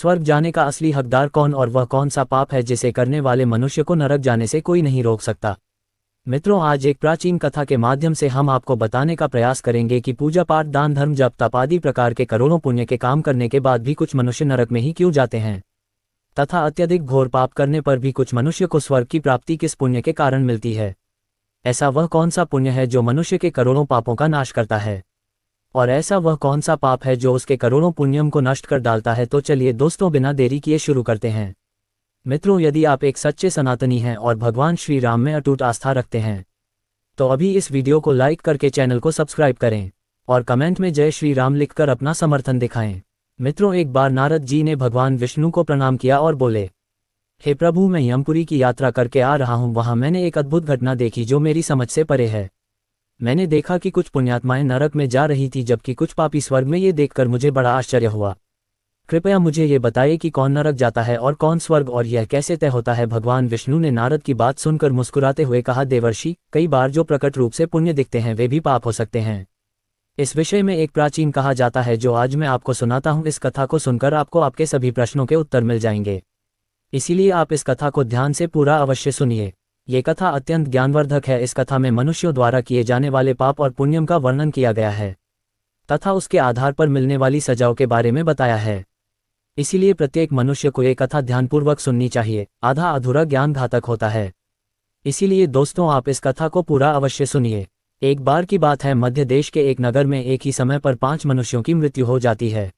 स्वर्ग जाने का असली हकदार कौन और वह कौन सा पाप है जिसे करने वाले मनुष्य को नरक जाने से कोई नहीं रोक सकता। मित्रों, आज एक प्राचीन कथा के माध्यम से हम आपको बताने का प्रयास करेंगे कि पूजा पाठ, दान धर्म, जप तप आदि प्रकार के करोड़ों पुण्य के काम करने के बाद भी कुछ मनुष्य नरक में ही क्यों जाते हैं, तथा अत्यधिक घोर पाप करने पर भी कुछ मनुष्य को स्वर्ग की प्राप्ति किस पुण्य के कारण मिलती है। ऐसा वह कौन सा पुण्य है जो मनुष्य के करोड़ों पापों का नाश करता है, और ऐसा वह कौन सा पाप है जो उसके करोड़ों पुण्यम को नष्ट कर डालता है। तो चलिए दोस्तों, बिना देरी किए शुरू करते हैं। मित्रों, यदि आप एक सच्चे सनातनी हैं और भगवान श्री राम में अटूट आस्था रखते हैं तो अभी इस वीडियो को लाइक करके चैनल को सब्सक्राइब करें और कमेंट में जय श्री राम लिखकर अपना समर्थन दिखाएं। मित्रों, एक बार नारद जी ने भगवान विष्णु को प्रणाम किया और बोले, हे प्रभु, मैं यमपुरी की यात्रा करके आ रहा हूँ। वहाँ मैंने एक अद्भुत घटना देखी जो मेरी समझ से परे है। मैंने देखा कि कुछ पुण्यात्माएं नरक में जा रही थी जबकि कुछ पापी स्वर्ग में। ये देखकर मुझे बड़ा आश्चर्य हुआ। कृपया मुझे ये बताइए कि कौन नरक जाता है और कौन स्वर्ग, और यह कैसे तय होता है। भगवान विष्णु ने नारद की बात सुनकर मुस्कुराते हुए कहा, देवर्षि, कई बार जो प्रकट रूप से पुण्य दिखते हैं वे भी पाप हो सकते हैं। इस विषय में एक प्राचीन कहा जाता है जो आज मैं आपको सुनाता हूँ। इस कथा को सुनकर आपको आपके सभी प्रश्नों के उत्तर मिल जाएंगे, इसीलिए आप इस कथा को ध्यान से पूरा अवश्य सुनिए। ये कथा अत्यंत ज्ञानवर्धक है। इस कथा में मनुष्यों द्वारा किए जाने वाले पाप और पुण्यम का वर्णन किया गया है तथा उसके आधार पर मिलने वाली सजाओं के बारे में बताया है। इसीलिए प्रत्येक मनुष्य को ये कथा ध्यानपूर्वक सुननी चाहिए। आधा अधूरा ज्ञान घातक होता है। इसीलिए दोस्तों, आप इस कथा को पूरा अवश्य सुनिए। एक बार की बात है, मध्य देश के एक नगर में एक ही समय पर 5 मनुष्यों की मृत्यु हो जाती है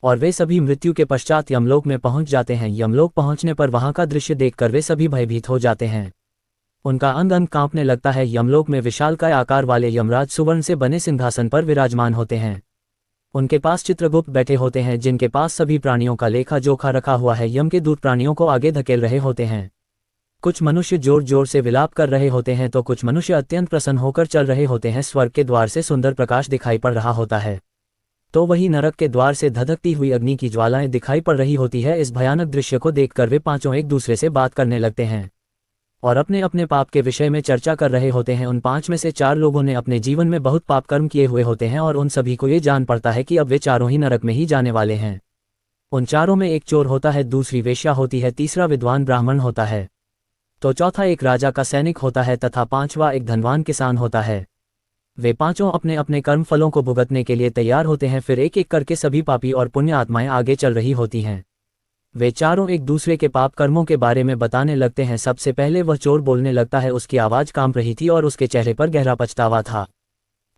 और वे सभी मृत्यु के पश्चात यमलोक में पहुंच जाते हैं। यमलोक पहुंचने पर वहां का दृश्य देखकर वे सभी भयभीत हो जाते हैं। उनका अंग अंग कांपने लगता है। यमलोक में विशालकाय आकार वाले यमराज सुवर्ण से बने सिंहासन पर विराजमान होते हैं। उनके पास चित्रगुप्त बैठे होते हैं जिनके पास सभी प्राणियों का लेखा जोखा रखा हुआ है। यम के दूत प्राणियों को आगे धकेल रहे होते हैं। कुछ मनुष्य जोर जोर से विलाप कर रहे होते हैं तो कुछ मनुष्य अत्यंत प्रसन्न होकर चल रहे होते हैं। स्वर्ग के द्वार से सुंदर प्रकाश दिखाई पड़ रहा होता है तो वही नरक के द्वार से धधकती हुई अग्नि की ज्वालाएं दिखाई पड़ रही होती है। इस भयानक दृश्य को देखकर वे पांचों एक दूसरे से बात करने लगते हैं और अपने अपने पाप के विषय में चर्चा कर रहे होते हैं। उन 5 में से 4 लोगों ने अपने जीवन में बहुत पाप कर्म किए हुए होते हैं और उन सभी को ये जान पड़ता है कि अब वे चारों ही नरक में ही जाने वाले हैं। उन चारों में एक चोर होता है, दूसरी वेश्या होती है, तीसरा विद्वान ब्राह्मण होता है, तो चौथा एक राजा का सैनिक होता है तथा 5वां एक धनवान किसान होता है। वे पांचों अपने अपने कर्म फलों को भुगतने के लिए तैयार होते हैं। फिर एक एक करके सभी पापी और पुण्य आत्माएं आगे चल रही होती हैं। वे चारों एक दूसरे के पाप कर्मों के बारे में बताने लगते हैं। सबसे पहले वह चोर बोलने लगता है। उसकी आवाज़ कांप रही थी और उसके चेहरे पर गहरा पछतावा था।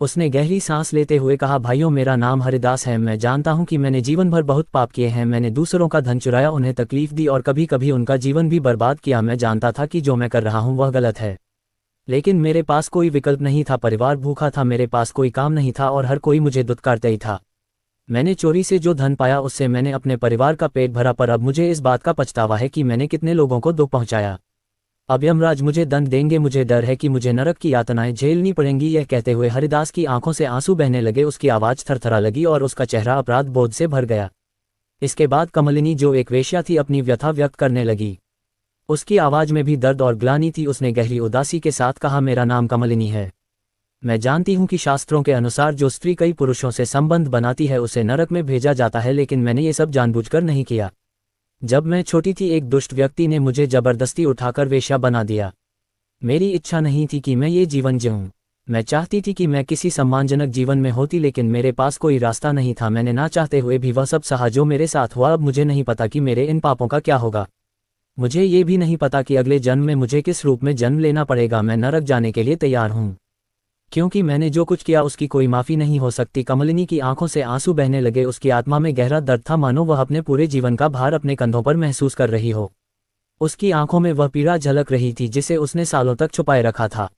उसने गहरी सांस लेते हुए कहा, भाइयों, मेरा नाम हरिदास है। मैं जानता हूं कि मैंने जीवन भर बहुत पाप किए हैं। मैंने दूसरों का धन चुराया, उन्हें तकलीफ दी और कभी कभी उनका जीवन भी बर्बाद किया। मैं जानता था कि जो मैं कर रहा हूं वह गलत है, लेकिन मेरे पास कोई विकल्प नहीं था। परिवार भूखा था, मेरे पास कोई काम नहीं था और हर कोई मुझे दुत्कारता ही था। मैंने चोरी से जो धन पाया उससे मैंने अपने परिवार का पेट भरा, पर अब मुझे इस बात का पछतावा है कि मैंने कितने लोगों को दुख पहुंचाया। अब यमराज मुझे दंड देंगे। मुझे डर है कि मुझे नरक की यातनाएं झेलनी पड़ेंगी। यह कहते हुए हरिदास की आंखों से आंसू बहने लगे। उसकी आवाज़ थरथरा लगी और उसका चेहरा अपराध बोध से भर गया। इसके बाद कमलिनी, जो एक वेश्या थी, अपनी व्यथा व्यक्त करने लगी। उसकी आवाज़ में भी दर्द और ग्लानि थी। उसने गहरी उदासी के साथ कहा, मेरा नाम कमलिनी है। मैं जानती हूं कि शास्त्रों के अनुसार जो स्त्री कई पुरुषों से संबंध बनाती है उसे नरक में भेजा जाता है, लेकिन मैंने ये सब जानबूझकर नहीं किया। जब मैं छोटी थी एक दुष्ट व्यक्ति ने मुझे जबरदस्ती उठाकर वेश्या बना दिया। मेरी इच्छा नहीं थी कि मैं ये जीवन जीऊं। मैं चाहती थी कि मैं किसी सम्मानजनक जीवन में होती, लेकिन मेरे पास कोई रास्ता नहीं था। मैंने ना चाहते हुए भी वह सब सहा जो मेरे साथ हुआ। अब मुझे नहीं पता कि मेरे इन पापों का क्या होगा। मुझे ये भी नहीं पता कि अगले जन्म में मुझे किस रूप में जन्म लेना पड़ेगा। मैं नरक जाने के लिए तैयार हूँ, क्योंकि मैंने जो कुछ किया उसकी कोई माफ़ी नहीं हो सकती। कमलिनी की आंखों से आंसू बहने लगे। उसकी आत्मा में गहरा दर्द था, मानो वह अपने पूरे जीवन का भार अपने कंधों पर महसूस कर रही हो। उसकी आंखों में वह पीड़ा झलक रही थी जिसे उसने सालों तक छुपाए रखा था।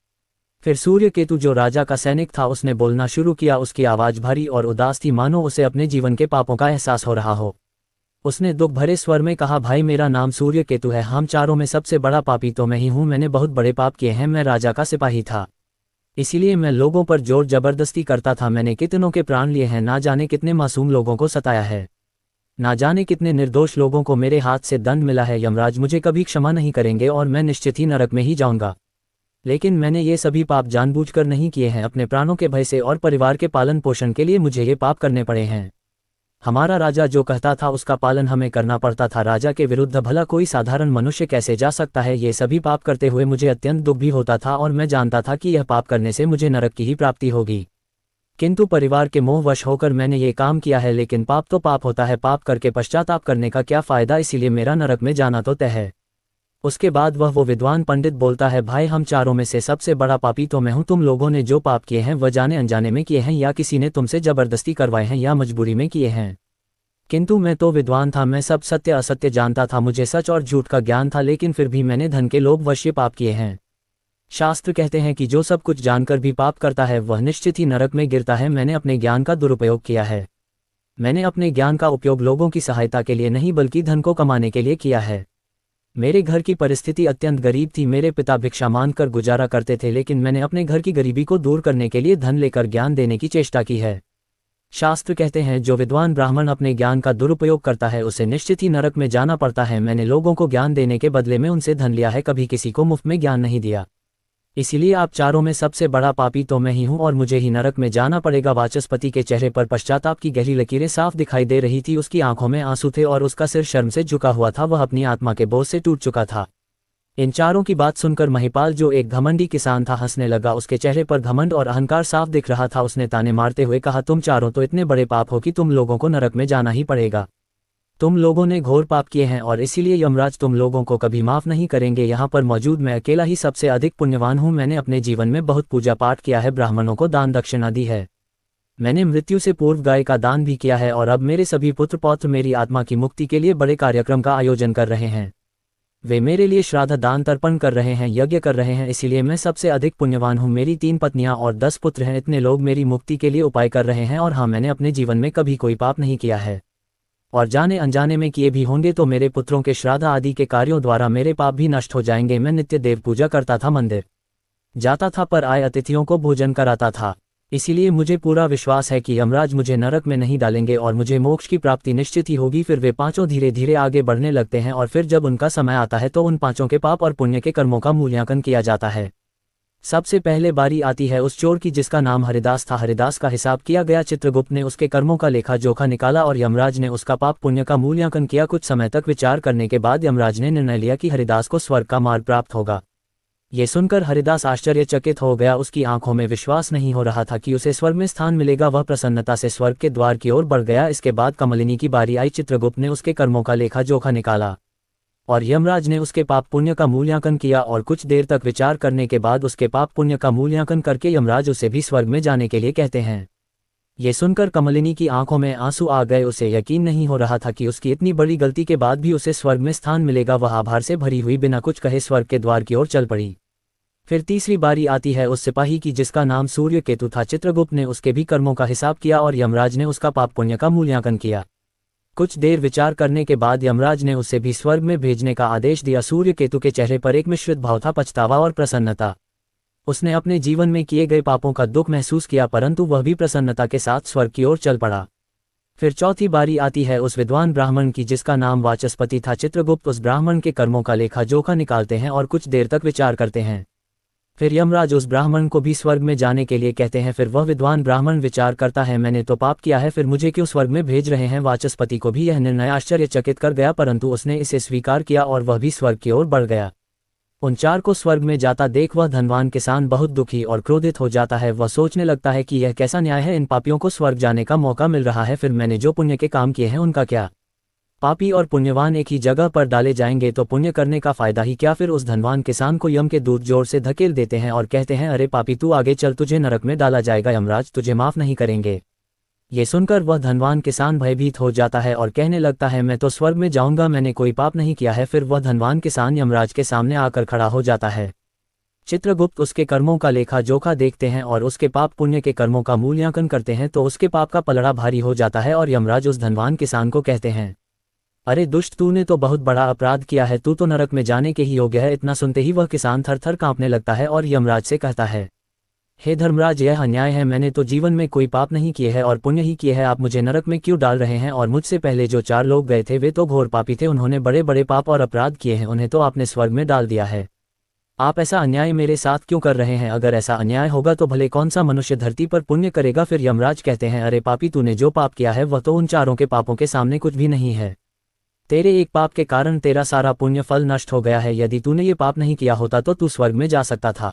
फिर सूर्यकेतु, जो राजा का सैनिक था, उसने बोलना शुरू किया। उसकी आवाज़ भारी और उदास थी, मानो उसे अपने जीवन के पापों का एहसास हो रहा हो। उसने दुख भरे स्वर में कहा, भाई, मेरा नाम सूर्यकेतु है। हम चारों में सबसे बड़ा पापी तो मैं ही हूँ। मैंने बहुत बड़े पाप किए हैं। मैं राजा का सिपाही था, इसीलिए मैं लोगों पर जोर जबरदस्ती करता था। मैंने कितनों के प्राण लिए हैं, ना जाने कितने मासूम लोगों को सताया है, ना जाने कितने निर्दोष लोगों को मेरे हाथ से दंड मिला है। यमराज मुझे कभी क्षमा नहीं करेंगे और मैं निश्चित ही नरक में ही जाऊंगा। लेकिन मैंने ये सभी पाप जानबूझकर नहीं किए हैं। अपने प्राणों के भय से और परिवार के पालन पोषण के लिए मुझे ये पाप करने पड़े हैं। हमारा राजा जो कहता था उसका पालन हमें करना पड़ता था। राजा के विरुद्ध भला कोई साधारण मनुष्य कैसे जा सकता है। ये सभी पाप करते हुए मुझे अत्यंत दुख भी होता था और मैं जानता था कि यह पाप करने से मुझे नरक की ही प्राप्ति होगी। किंतु परिवार के मोहवश होकर मैंने ये काम किया है। लेकिन पाप तो पाप होता है, पाप करके पश्चाताप करने का क्या फ़ायदा, इसीलिए मेरा नरक में जाना तो तय है। उसके बाद वो विद्वान पंडित बोलता है, भाई हम चारों में से सबसे बड़ा पापी तो मैं हूँ। तुम लोगों ने जो पाप किए हैं वह जाने अनजाने में किए हैं, या किसी ने तुमसे जबरदस्ती करवाए हैं, या मजबूरी में किए हैं। किंतु मैं तो विद्वान था, मैं सब सत्य असत्य जानता था, मुझे सच और झूठ का ज्ञान था, लेकिन फिर भी मैंने धन के लोभवश ये पाप किए हैं। शास्त्र कहते हैं कि जो सब कुछ जानकर भी पाप करता है वह निश्चित ही नरक में गिरता है। मैंने अपने ज्ञान का दुरुपयोग किया है। मैंने अपने ज्ञान का उपयोग लोगों की सहायता के लिए नहीं बल्कि धन को कमाने के लिए किया है। मेरे घर की परिस्थिति अत्यंत गरीब थी। मेरे पिता भिक्षा मांगकर गुजारा करते थे, लेकिन मैंने अपने घर की गरीबी को दूर करने के लिए धन लेकर ज्ञान देने की चेष्टा की है। शास्त्र कहते हैं जो विद्वान ब्राह्मण अपने ज्ञान का दुरुपयोग करता है उसे निश्चित ही नरक में जाना पड़ता है। मैंने लोगों को ज्ञान देने के बदले में उनसे धन लिया है, कभी किसी को मुफ्त में ज्ञान नहीं दिया। इसीलिए आप चारों में सबसे बड़ा पापी तो मैं ही हूँ और मुझे ही नरक में जाना पड़ेगा। वाचस्पति के चेहरे पर पश्चाताप की गहरी लकीरें साफ दिखाई दे रही थी। उसकी आंखों में आंसू थे और उसका सिर शर्म से झुका हुआ था। वह अपनी आत्मा के बोझ से टूट चुका था। इन चारों की बात सुनकर महिपाल, जो एक घमंडी किसान था, हंसने लगा। उसके चेहरे पर घमंड और अहंकार साफ दिख रहा था। उसने ताने मारते हुए कहा, तुम चारों तो इतने बड़े पाप हो कि तुम लोगों को नरक में जाना ही पड़ेगा। तुम लोगों ने घोर पाप किए हैं और इसीलिए यमराज तुम लोगों को कभी माफ नहीं करेंगे। यहाँ पर मौजूद मैं अकेला ही सबसे अधिक पुण्यवान हूँ। मैंने अपने जीवन में बहुत पूजा पाठ किया है, ब्राह्मणों को दान दक्षिणा दी है, मैंने मृत्यु से पूर्व गाय का दान भी किया है और अब मेरे सभी पुत्र पौत्र मेरी आत्मा की मुक्ति के लिए बड़े कार्यक्रम का आयोजन कर रहे हैं। वे मेरे लिए श्राद्ध दान तर्पण कर रहे हैं, यज्ञ कर रहे हैं, इसीलिए मैं सबसे अधिक पुण्यवान हूँ। मेरी 3 पत्नियां और 10 पुत्र हैं। इतने लोग मेरी मुक्ति के लिए उपाय कर रहे हैं। और हाँ, मैंने अपने जीवन में कभी कोई पाप नहीं किया है और जाने अनजाने में किए भी होंगे तो मेरे पुत्रों के श्राद्ध आदि के कार्यों द्वारा मेरे पाप भी नष्ट हो जाएंगे। मैं नित्य देव पूजा करता था, मंदिर जाता था, पर आए अतिथियों को भोजन कराता था। इसीलिए मुझे पूरा विश्वास है कि यमराज मुझे नरक में नहीं डालेंगे और मुझे मोक्ष की प्राप्ति निश्चित ही होगी। फिर वे पांचों धीरे धीरे आगे बढ़ने लगते हैं और फिर जब उनका समय आता है तो उन पांचों के पाप और पुण्य के कर्मों का मूल्यांकन किया जाता है। सबसे पहले बारी आती है उस चोर की जिसका नाम हरिदास था। हरिदास का हिसाब किया गया। चित्रगुप्त ने उसके कर्मों का लेखा जोखा निकाला और यमराज ने उसका पाप पुण्य का मूल्यांकन किया। कुछ समय तक विचार करने के बाद यमराज ने निर्णय लिया कि हरिदास को स्वर्ग का मार्ग प्राप्त होगा। ये सुनकर हरिदास आश्चर्यचकित हो गया। उसकी आंखों में विश्वास नहीं हो रहा था कि उसे स्वर्ग में स्थान मिलेगा। वह प्रसन्नता से स्वर्ग के द्वार की ओर बढ़ गया। इसके बाद कमलिनी की बारी आई। चित्रगुप्त ने उसके कर्मों का लेखा जोखा निकाला और यमराज ने उसके पाप पुण्य का मूल्यांकन किया और कुछ देर तक विचार करने के बाद उसके पाप पुण्य का मूल्यांकन करके यमराज उसे भी स्वर्ग में जाने के लिए कहते हैं। ये सुनकर कमलिनी की आंखों में आंसू आ गए। उसे यकीन नहीं हो रहा था कि उसकी इतनी बड़ी गलती के बाद भी उसे स्वर्ग में स्थान मिलेगा। वह आभार से भरी हुई बिना कुछ कहे स्वर्ग के द्वार की ओर चल पड़ी। फिर तीसरी बारी आती है उस सिपाही की जिसका नाम सूर्यकेतु था। चित्रगुप्त ने उसके भी कर्मों का हिसाब किया और यमराज ने उसका पाप पुण्य का मूल्यांकन किया। कुछ देर विचार करने के बाद यमराज ने उसे भी स्वर्ग में भेजने का आदेश दिया। सूर्यकेतु के चेहरे पर एक मिश्रित भाव था, पछतावा और प्रसन्नता। उसने अपने जीवन में किए गए पापों का दुख महसूस किया, परंतु वह भी प्रसन्नता के साथ स्वर्ग की ओर चल पड़ा। फिर चौथी बारी आती है उस विद्वान ब्राह्मण की जिसका नाम वाचस्पति था। चित्रगुप्त उस ब्राह्मण के कर्मों का लेखा जोखा निकालते हैं और कुछ देर तक विचार करते हैं। फिर यमराज उस ब्राह्मण को भी स्वर्ग में जाने के लिए कहते हैं। फिर वह विद्वान ब्राह्मण विचार करता है, मैंने तो पाप किया है, फिर मुझे क्यों स्वर्ग में भेज रहे हैं। वाचस्पति को भी यह निर्णय आश्चर्यचकित कर गया, परंतु उसने इसे स्वीकार किया और वह भी स्वर्ग की ओर बढ़ गया। उन 4 को स्वर्ग में जाता देख वह धनवान किसान बहुत दुखी और क्रोधित हो जाता है। वह सोचने लगता है कि यह कैसा न्याय है, इन पापियों को स्वर्ग जाने का मौका मिल रहा है, फिर मैंने जो पुण्य के काम किए हैं उनका क्या। पापी और पुण्यवान एक ही जगह पर डाले जाएंगे तो पुण्य करने का फायदा ही क्या। फिर उस धनवान किसान को यम के दूत जोर से धकेल देते हैं और कहते हैं, अरे पापी तू आगे चल, तुझे नरक में डाला जाएगा, यमराज तुझे माफ नहीं करेंगे। ये सुनकर वह धनवान किसान भयभीत हो जाता है और कहने लगता है, मैं तो स्वर्ग में जाऊंगा, मैंने कोई पाप नहीं किया है। फिर वह धनवान किसान यमराज के सामने आकर खड़ा हो जाता है। चित्रगुप्त उसके कर्मों का लेखा जोखा देखते हैं और उसके पाप पुण्य के कर्मों का मूल्यांकन करते हैं तो उसके पाप का पलड़ा भारी हो जाता है और यमराज उस धनवान किसान को कहते हैं, अरे दुष्ट, तूने तो बहुत बड़ा अपराध किया है, तू तो नरक में जाने के ही योग्य है। इतना सुनते ही वह किसान थर थर कांपने लगता है और यमराज से कहता है, हे धर्मराज, यह अन्याय है, मैंने तो जीवन में कोई पाप नहीं किए है और पुण्य ही किए है, आप मुझे नरक में क्यों डाल रहे हैं। और मुझसे पहले जो 4 लोग गए थे वे तो घोर पापी थे, उन्होंने बड़े बड़े पाप और अपराध किए हैं, उन्हें तो आपने स्वर्ग में डाल दिया है। आप ऐसा अन्याय मेरे साथ क्यों कर रहे हैं? अगर ऐसा अन्याय होगा तो भले कौन सा मनुष्य धरती पर पुण्य करेगा? फिर यमराज कहते हैं, अरे पापी, तूने जो पाप किया है वह तो उन चारों के पापों के सामने कुछ भी नहीं है। तेरे एक पाप के कारण तेरा सारा पुण्य फल नष्ट हो गया है। यदि तूने ये पाप नहीं किया होता तो तू स्वर्ग में जा सकता था,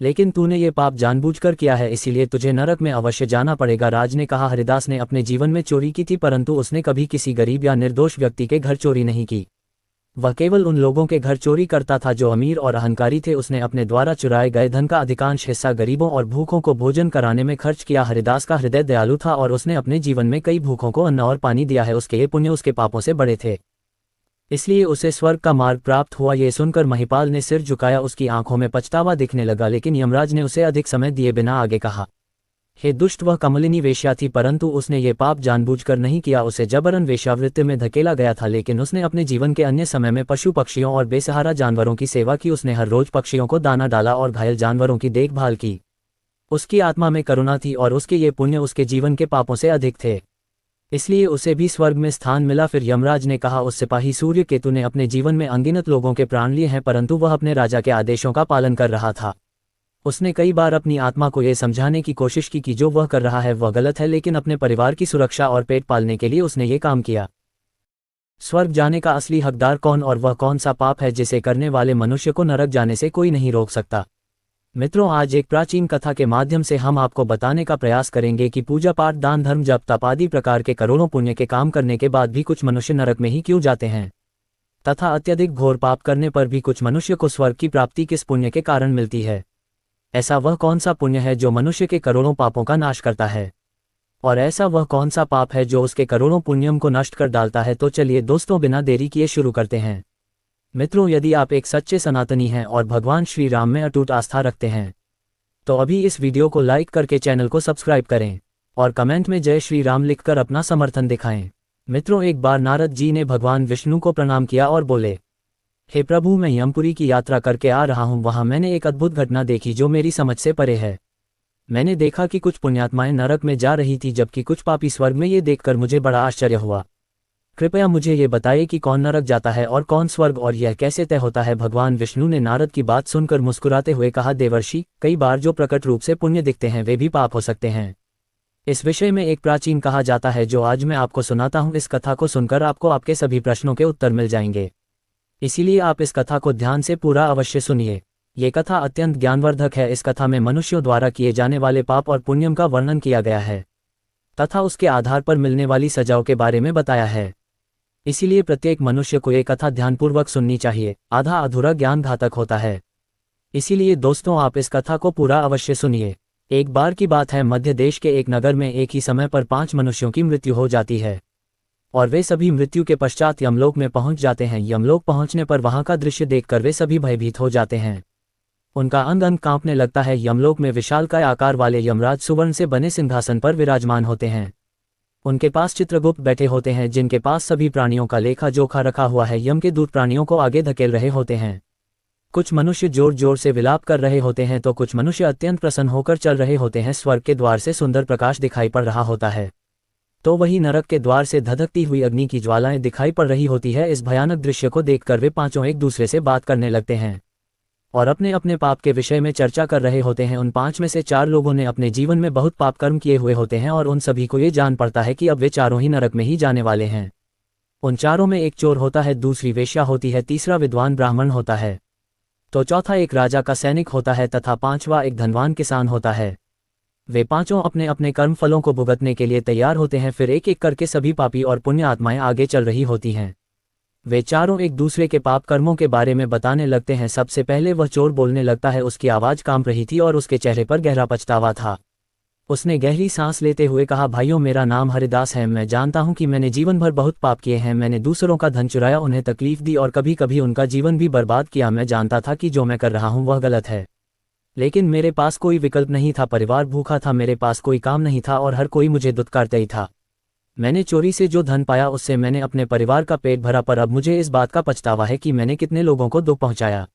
लेकिन तूने ये पाप जानबूझकर किया है, इसीलिए तुझे नरक में अवश्य जाना पड़ेगा। राज ने कहा, हरिदास ने अपने जीवन में चोरी की थी, परंतु उसने कभी किसी गरीब या निर्दोष व्यक्ति के घर चोरी नहीं की। वह केवल उन लोगों के घर चोरी करता था जो अमीर और अहंकारी थे। उसने अपने द्वारा चुराए गए धन का अधिकांश हिस्सा गरीबों और भूखों को भोजन कराने में खर्च किया। हरिदास का हृदय दयालु था और उसने अपने जीवन में कई भूखों को अन्न और पानी दिया है। उसके ये पुण्य उसके पापों से बड़े थे, इसलिए उसे स्वर्ग का मार्ग प्राप्त हुआ। ये सुनकर महिपाल ने सिर झुकाया, उसकी आंखों में पछतावा दिखने लगा। लेकिन यमराज ने उसे अधिक समय दिए बिना आगे कहा, हे दुष्ट, वह कमलिनी वेश्या थी, परंतु उसने ये पाप जानबूझकर नहीं किया। उसे जबरन वेश्यावृत्ति में धकेला गया था, लेकिन उसने अपने जीवन के अन्य समय में पशु पक्षियों और बेसहारा जानवरों की सेवा की। उसने हर रोज पक्षियों को दाना डाला और घायल जानवरों की देखभाल की। उसकी आत्मा में करुणा थी और उसके ये पुण्य उसके जीवन के पापों से अधिक थे, इसलिए उसे भी स्वर्ग में स्थान मिला। फिर यमराज ने कहा, उस सिपाही सूर्यकेतु ने अपने जीवन में अनगिनत लोगों के प्राण लिए हैं, परंतु वह अपने राजा के आदेशों का पालन कर रहा था। उसने कई बार अपनी आत्मा को यह समझाने की कोशिश की कि जो वह कर रहा है वह गलत है, लेकिन अपने परिवार की सुरक्षा और पेट पालने के लिए उसने ये काम किया। स्वर्ग जाने का असली हकदार कौन और वह कौन सा पाप है जिसे करने वाले मनुष्य को नरक जाने से कोई नहीं रोक सकता? मित्रों, आज एक प्राचीन कथा के माध्यम से हम आपको बताने का प्रयास करेंगे कि पूजा पाठ, दान धर्म, जप तप आदि प्रकार के करोड़ों पुण्य के काम करने के बाद भी कुछ मनुष्य नरक में ही क्यों जाते हैं, तथा अत्यधिक घोर पाप करने पर भी कुछ मनुष्य को स्वर्ग की प्राप्ति किस पुण्य के कारण मिलती है। ऐसा वह कौन सा पुण्य है जो मनुष्य के करोड़ों पापों का नाश करता है, और ऐसा वह कौन सा पाप है जो उसके करोड़ों पुण्यम को नष्ट कर डालता है? तो चलिए दोस्तों, बिना देरी किए शुरू करते हैं। मित्रों, यदि आप एक सच्चे सनातनी हैं और भगवान श्री राम में अटूट आस्था रखते हैं तो अभी इस वीडियो को लाइक करके चैनल को सब्सक्राइब करें और कमेंट में जय श्री राम लिखकर अपना समर्थन दिखाएं। मित्रों, एक बार नारद जी ने भगवान विष्णु को प्रणाम किया और बोले, हे प्रभु, मैं यमपुरी की यात्रा करके आ रहा हूँ। वहाँ मैंने एक अद्भुत घटना देखी जो मेरी समझ से परे है। मैंने देखा कि कुछ पुण्यात्माएं नरक में जा रही थी जबकि कुछ पापी स्वर्ग में। ये देखकर मुझे बड़ा आश्चर्य हुआ। कृपया मुझे ये बताइए कि कौन नरक जाता है और कौन स्वर्ग, और यह कैसे तय होता है? भगवान विष्णु ने नारद की बात सुनकर मुस्कुराते हुए कहा, देवर्षि, कई बार जो प्रकट रूप से पुण्य दिखते हैं वे भी पाप हो सकते हैं। इस विषय में एक प्राचीन कहा जाता है जो आज मैं आपको सुनाता हूँ। इस कथा को सुनकर आपको आपके सभी प्रश्नों के उत्तर मिल जाएंगे, इसीलिए आप इस कथा को ध्यान से पूरा अवश्य सुनिए। ये कथा अत्यंत ज्ञानवर्धक है। इस कथा में मनुष्यों द्वारा किए जाने वाले पाप और पुण्यम का वर्णन किया गया है तथा उसके आधार पर मिलने वाली सजाओं के बारे में बताया है। इसीलिए प्रत्येक मनुष्य को ये कथा ध्यानपूर्वक सुननी चाहिए, आधा अधूरा ज्ञान घातक होता है। इसीलिए दोस्तों, आप इस कथा को पूरा अवश्य सुनिए। एक बार की बात है, मध्य देश के एक नगर में एक ही समय पर 5 मनुष्यों की मृत्यु हो जाती है और वे सभी मृत्यु के पश्चात यमलोक में पहुंच जाते हैं। यमलोक पहुंचने पर वहां का दृश्य देखकर वे सभी भयभीत हो जाते हैं। उनका अंग अंग कांपने लगता है। यमलोक में विशालकाय आकार वाले यमराज सुवर्ण से बने सिंहासन पर विराजमान होते हैं। उनके पास चित्रगुप्त बैठे होते हैं जिनके पास सभी प्राणियों का लेखा जोखा रखा हुआ है। यम के दूत प्राणियों को आगे धकेल रहे होते हैं। कुछ मनुष्य जोर जोर से विलाप कर रहे होते हैं तो कुछ मनुष्य अत्यंत प्रसन्न होकर चल रहे होते हैं। स्वर्ग के द्वार से सुंदर प्रकाश दिखाई पड़ रहा होता है तो वही नरक के द्वार से धधकती हुई अग्नि की ज्वालाएं दिखाई पड़ रही होती है। इस भयानक दृश्य को देखकर वे पांचों एक दूसरे से बात करने लगते हैं और अपने अपने पाप के विषय में चर्चा कर रहे होते हैं। उन 5 में से 4 लोगों ने अपने जीवन में बहुत पाप कर्म किए हुए होते हैं और उन सभी को ये जान पड़ता है कि अब वे चारों ही नरक में ही जाने वाले हैं। उन चारों में एक चोर होता है, दूसरी वेश्या होती है, तीसरा विद्वान ब्राह्मण होता है, तो चौथा एक राजा का सैनिक होता है तथा 5वां एक धनवान किसान होता है। वे पांचों अपने अपने कर्म फलों को भुगतने के लिए तैयार होते हैं। फिर एक एक करके सभी पापी और पुण्य आत्माएं आगे चल रही होती हैं। वे चारों एक दूसरे के पाप कर्मों के बारे में बताने लगते हैं। सबसे पहले वह चोर बोलने लगता है। उसकी आवाज़ कांप रही थी और उसके चेहरे पर गहरा पछतावा था। उसने गहरी सांस लेते हुए कहा, भाइयों, मेरा नाम हरिदास है। मैं जानता हूं कि मैंने जीवन भर बहुत पाप किए हैं। मैंने दूसरों का धन चुराया, उन्हें तकलीफ दी और कभी कभी उनका जीवन भी बर्बाद किया। मैं जानता था कि जो मैं कर रहा हूं वह गलत है, लेकिन मेरे पास कोई विकल्प नहीं था। परिवार भूखा था, मेरे पास कोई काम नहीं था और हर कोई मुझे दुत्कारता ही था। मैंने चोरी से जो धन पाया उससे मैंने अपने परिवार का पेट भरा, पर अब मुझे इस बात का पछतावा है कि मैंने कितने लोगों को दुख पहुंचाया।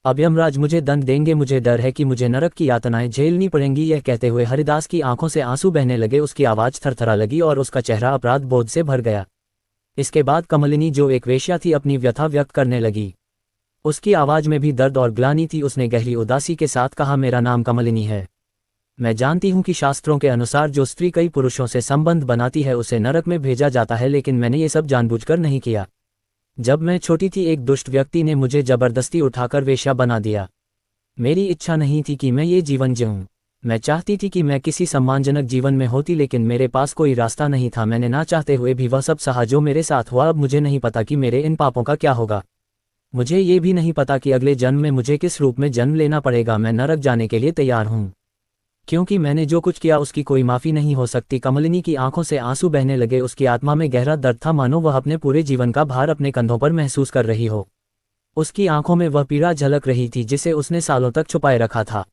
अब यमराज मुझे दंड देंगे। मुझे डर है कि मुझे नरक की यातनाएं झेलनी पड़ेंगी। यह कहते हुए हरिदास की आंखों से आंसू बहने लगे। उसकी आवाज़ थरथरा लगी और उसका चेहरा अपराध बोध से भर गया। इसके बाद कमलिनी, जो एक वेश्या थी, अपनी व्यथा व्यक्त करने लगी। उसकी आवाज में भी दर्द और ग्लानि थी। उसने गहरी उदासी के साथ कहा, मेरा नाम कमलिनी है। मैं जानती हूँ कि शास्त्रों के अनुसार जो स्त्री कई पुरुषों से संबंध बनाती है उसे नरक में भेजा जाता है, लेकिन मैंने ये सब जानबूझकर नहीं किया। जब मैं छोटी थी एक दुष्ट व्यक्ति ने मुझे जबरदस्ती उठाकर वेश्या बना दिया। मेरी इच्छा नहीं थी कि मैं ये जीवन जीऊँ। मैं चाहती थी कि मैं किसी सम्मानजनक जीवन में होती, लेकिन मेरे पास कोई रास्ता नहीं था। मैंने ना चाहते हुए भी वह सब सहा जो मेरे साथ हुआ। अब मुझे नहीं पता कि मेरे इन पापों का क्या होगा। मुझे ये भी नहीं पता कि अगले जन्म में मुझे किस रूप में जन्म लेना पड़ेगा। मैं नरक जाने के लिए तैयार हूँ, क्योंकि मैंने जो कुछ किया उसकी कोई माफ़ी नहीं हो सकती। कमलिनी की आंखों से आंसू बहने लगे। उसकी आत्मा में गहरा दर्द था, मानो वह अपने पूरे जीवन का भार अपने कंधों पर महसूस कर रही हो। उसकी आंखों में वह पीड़ा झलक रही थी जिसे उसने सालों तक छुपाए रखा था।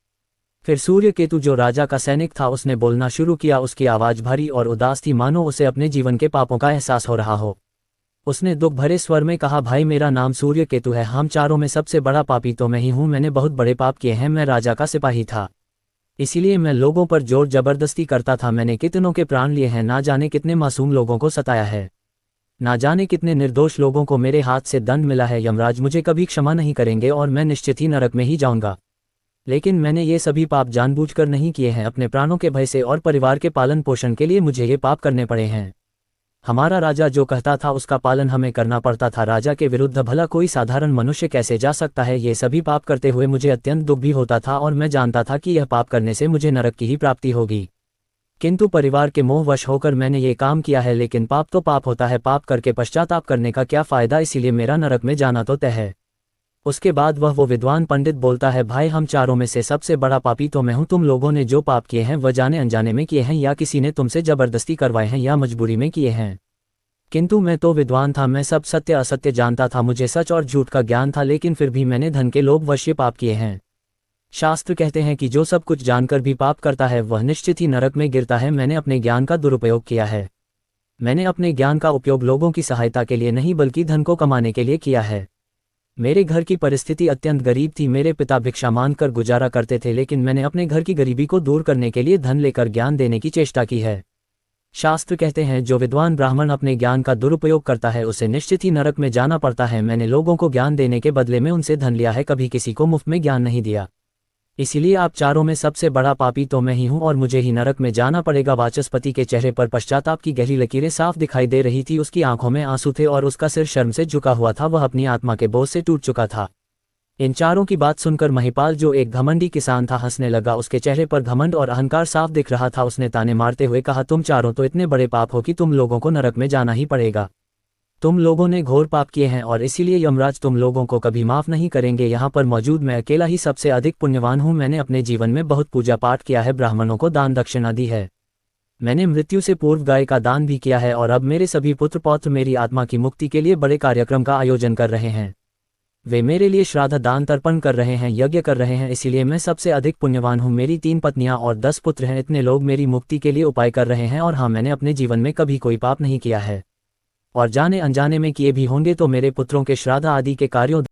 फिर सूर्यकेतु, जो राजा का सैनिक था, उसने बोलना शुरू किया। उसकी आवाज़ भारी और उदास थी, मानो उसे अपने जीवन के पापों का एहसास हो रहा हो। उसने दुख भरे स्वर में कहा, भाई, मेरा नाम सूर्यकेतु है। हम चारों में सबसे बड़ा पापी तो मैं ही हूँ। मैंने बहुत बड़े पाप किए हैं। मैं राजा का सिपाही था, इसीलिए मैं लोगों पर जोर जबरदस्ती करता था। मैंने कितनों के प्राण लिए हैं, ना जाने कितने मासूम लोगों को सताया है, ना जाने कितने निर्दोष लोगों को मेरे हाथ से दंड मिला है। यमराज मुझे कभी क्षमा नहीं करेंगे और मैं निश्चित ही नरक में ही जाऊंगा। लेकिन मैंने ये सभी पाप जानबूझकर नहीं किए हैं। अपने प्राणों के भय से और परिवार के पालन पोषण के लिए मुझे ये पाप करने पड़े हैं। हमारा राजा जो कहता था उसका पालन हमें करना पड़ता था। राजा के विरुद्ध भला कोई साधारण मनुष्य कैसे जा सकता है। ये सभी पाप करते हुए मुझे अत्यंत दुख भी होता था और मैं जानता था कि यह पाप करने से मुझे नरक की ही प्राप्ति होगी। किंतु परिवार के मोहवश होकर मैंने ये काम किया है। लेकिन पाप तो पाप होता है, पाप करके पश्चाताप करने का क्या फ़ायदा। इसीलिए मेरा नरक में जाना तो तय है। उसके बाद वो विद्वान पंडित बोलता है, भाई, हम चारों में से सबसे बड़ा पापी तो मैं हूँ। तुम लोगों ने जो पाप किए हैं वह जाने अनजाने में किए हैं, या किसी ने तुमसे जबरदस्ती करवाए हैं, या मजबूरी में किए हैं। किंतु मैं तो विद्वान था, मैं सब सत्य असत्य जानता था। मुझे सच और झूठ का ज्ञान था, लेकिन फिर भी मैंने धन के लोभवश ये पाप किए हैं। शास्त्र कहते हैं कि जो सब कुछ जानकर भी पाप करता है वह निश्चित ही नरक में गिरता है। मैंने अपने ज्ञान का दुरुपयोग किया है। मैंने अपने ज्ञान का उपयोग लोगों की सहायता के लिए नहीं, बल्कि धन को कमाने के लिए किया है। मेरे घर की परिस्थिति अत्यंत गरीब थी। मेरे पिता भिक्षा मांगकर गुजारा करते थे, लेकिन मैंने अपने घर की गरीबी को दूर करने के लिए धन लेकर ज्ञान देने की चेष्टा की है। शास्त्र कहते हैं, जो विद्वान ब्राह्मण अपने ज्ञान का दुरुपयोग करता है उसे निश्चित ही नरक में जाना पड़ता है। मैंने लोगों को ज्ञान देने के बदले में उनसे धन लिया है, कभी किसी को मुफ्त में ज्ञान नहीं दिया। इसीलिए आप चारों में सबसे बड़ा पापी तो मैं ही हूँ और मुझे ही नरक में जाना पड़ेगा। वाचस्पति के चेहरे पर पश्चाताप की गहरी लकीरें साफ दिखाई दे रही थी। उसकी आंखों में आंसू थे और उसका सिर शर्म से झुका हुआ था। वह अपनी आत्मा के बोझ से टूट चुका था। इन चारों की बात सुनकर महिपाल, जो एक घमंडी किसान था, हंसने लगा। उसके चेहरे पर घमंड और अहंकार साफ दिख रहा था। उसने ताने मारते हुए कहा, तुम चारों तो इतने बड़े पाप हो कि तुम लोगों को नरक में जाना ही पड़ेगा। तुम लोगों ने घोर पाप किए हैं और इसीलिए यमराज तुम लोगों को कभी माफ नहीं करेंगे। यहाँ पर मौजूद मैं अकेला ही सबसे अधिक पुण्यवान हूँ। मैंने अपने जीवन में बहुत पूजा पाठ किया है, ब्राह्मणों को दान दक्षिणा दी है। मैंने मृत्यु से पूर्व गाय का दान भी किया है और अब मेरे सभी पुत्र पौत्र मेरी आत्मा की मुक्ति के लिए बड़े कार्यक्रम का आयोजन कर रहे हैं। वे मेरे लिए श्राद्ध दान तर्पण कर रहे हैं, यज्ञ कर रहे हैं। इसीलिए मैं सबसे अधिक पुण्यवान हूँ। मेरी 3 पत्नियां और 10 पुत्र हैं। इतने लोग मेरी मुक्ति के लिए उपाय कर रहे हैं। और हाँ, मैंने अपने जीवन में कभी कोई पाप नहीं किया है, और जाने अनजाने में किए भी होंगे तो मेरे पुत्रों के श्राद्ध आदि के कार्यों